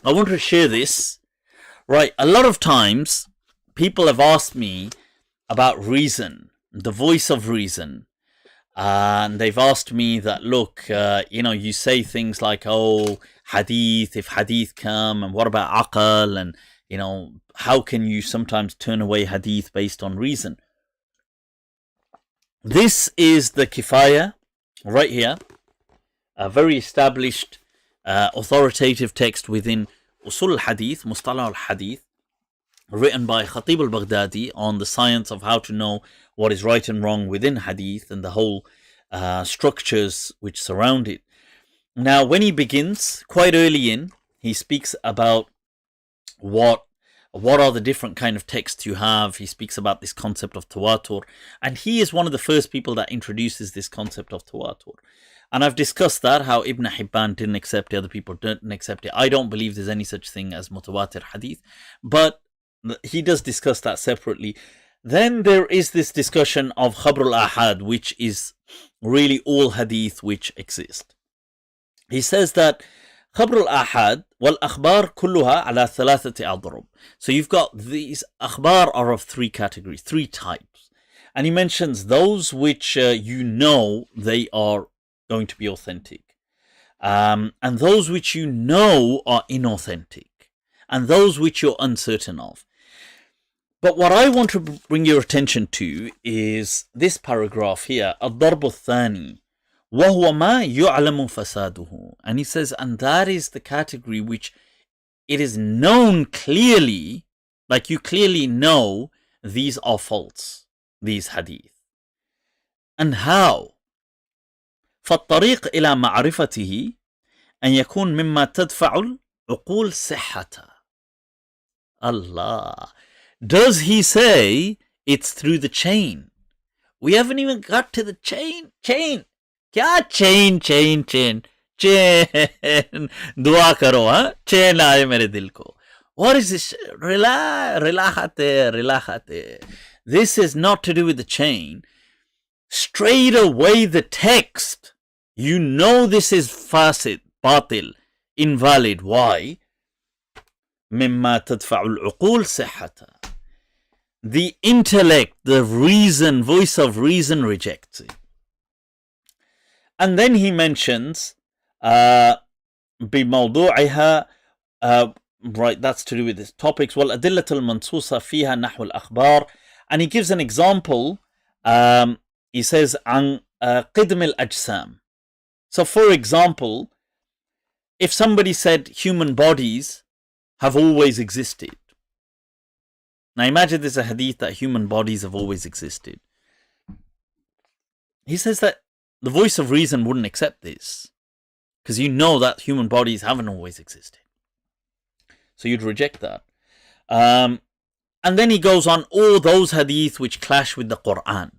I want to share this. Right, a lot of times people have asked me about reason, the voice of reason. And they've asked me that, look, you say things like, oh, hadith, if hadith come, and what about aql? And, how can you sometimes turn away hadith based on reason? This is the kifaya right here, a very established, authoritative text within usul al-hadith, mustalah al-hadith, written by Khatib al-Baghdadi on the science of how to know what is right and wrong within hadith and the whole structures which surround it. Now, when he begins, quite early in, he speaks about what are the different kind of texts you have. He speaks about this concept of tawatur, and he is one of the first people that introduces this concept of tawatur. And I've discussed that, how Ibn Hibban didn't accept it, other people didn't accept it. I don't believe there's any such thing as mutawatir hadith, but he does discuss that separately. Then there is this discussion of khabr al-ahad, which is really all hadith which exist. He says that khabr al-ahad wal akhbar kulluha ala thalathati adrub. So you've got these akhbar are of three categories, three types. And he mentions those which they are going to be authentic. And those which are inauthentic. And those which you're uncertain of. But what I want to bring your attention to is this paragraph here, الضرب الثاني وهو ما يعلم فساده. And he says, and that is the category which it is known clearly, like you clearly know these are false, these hadith. And how? فالطريق إلى معرفته أن يكون مما تدفع العقول صحة. Allah. Does he say it's through the chain? We haven't even got to the chain. Chain. Kya chain? Chain. Dua karo, ha? Chain aaye mere dil ko. What is this? Relaxate. This is not to do with the chain. Straight away the text. You know this is fasid, batil, invalid. Why? مما تدفع العقول صحة. The intellect, the reason, voice of reason rejects it. And then he mentions بموضوعها, right, that's to do with his topics. والأدلة المنصوصة فيها نحو الأخبار. And he gives an example. He says عن قدم الأجسام. So for example, if somebody said human bodies have always existed. Now imagine there's a hadith that human bodies have always existed. He says that the voice of reason wouldn't accept this, because you know that human bodies haven't always existed. So you'd reject that. And then he goes on, all those hadith which clash with the Quran,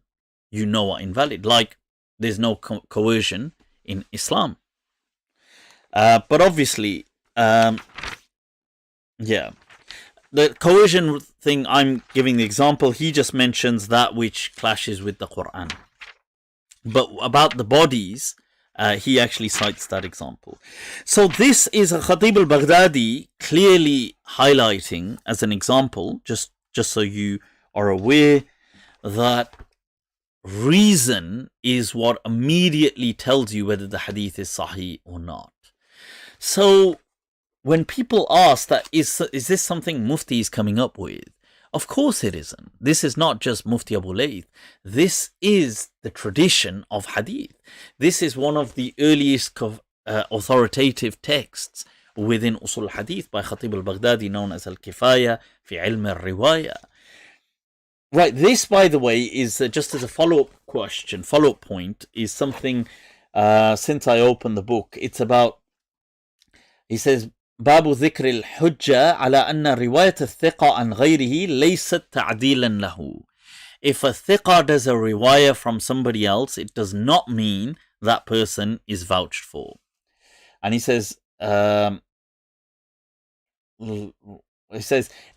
you know are invalid. Like there's no coercion in Islam. But obviously, the coercion thing, I'm giving the example, he just mentions that which clashes with the Quran. But about the bodies, he actually cites that example. So this is a Khatib al-Baghdadi clearly highlighting as an example, just so you are aware, that reason is what immediately tells you whether the hadith is sahih or not. So when people ask that, is this something Mufti is coming up with? Of course it isn't. This is not just Mufti Abu Layth. This is the tradition of hadith. This is one of the earliest authoritative texts within usul hadith by Khatib al-Baghdadi, known as al-Kifaya fi ilm al-riwaya. Right, this, by the way, is just as a follow-up point, is something, since I opened the book, it's about, he says, باب ذكر الحجة على أن رواية الثقة عن غيره ليست تعديلا له. If a thiqa does a riwayah from somebody else, it does not mean that person is vouched for. And he says,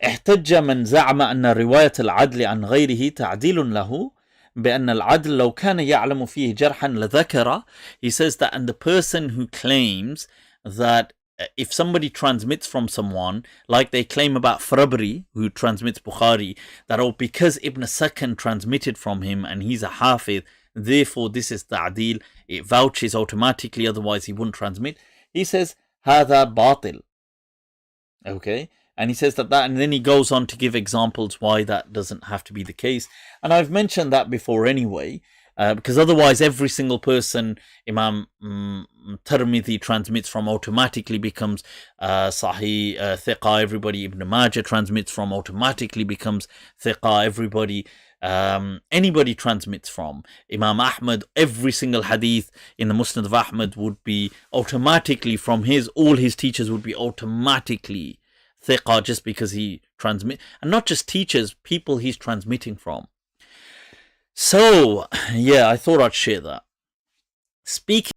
احتج من زعم أن رواية العدل عن غيره تعديل له بأن العدل لو كان يعلم فيه جرحا لذكر. He says that, and the person who claims that if somebody transmits from someone, like they claim about Farabri, who transmits Bukhari, that because Ibn Sakan transmitted from him and he's a Hafiz, therefore this is ta'dil, it vouches automatically, otherwise he wouldn't transmit. He says, هذا باطل. Okay, and he says that, and then he goes on to give examples why that doesn't have to be the case. And I've mentioned that before anyway, because otherwise every single person Imam Tirmidhi transmits from automatically becomes Sahih, Thiqa. Everybody Ibn Majah transmits from automatically becomes Thiqa. Everybody, anybody transmits from Imam Ahmad, every single hadith in the Musnad of Ahmad would be automatically from all his teachers would be automatically Thiqa, just because he transmits, and not just teachers, people he's transmitting from. So, yeah, I thought I'd share that. Speaking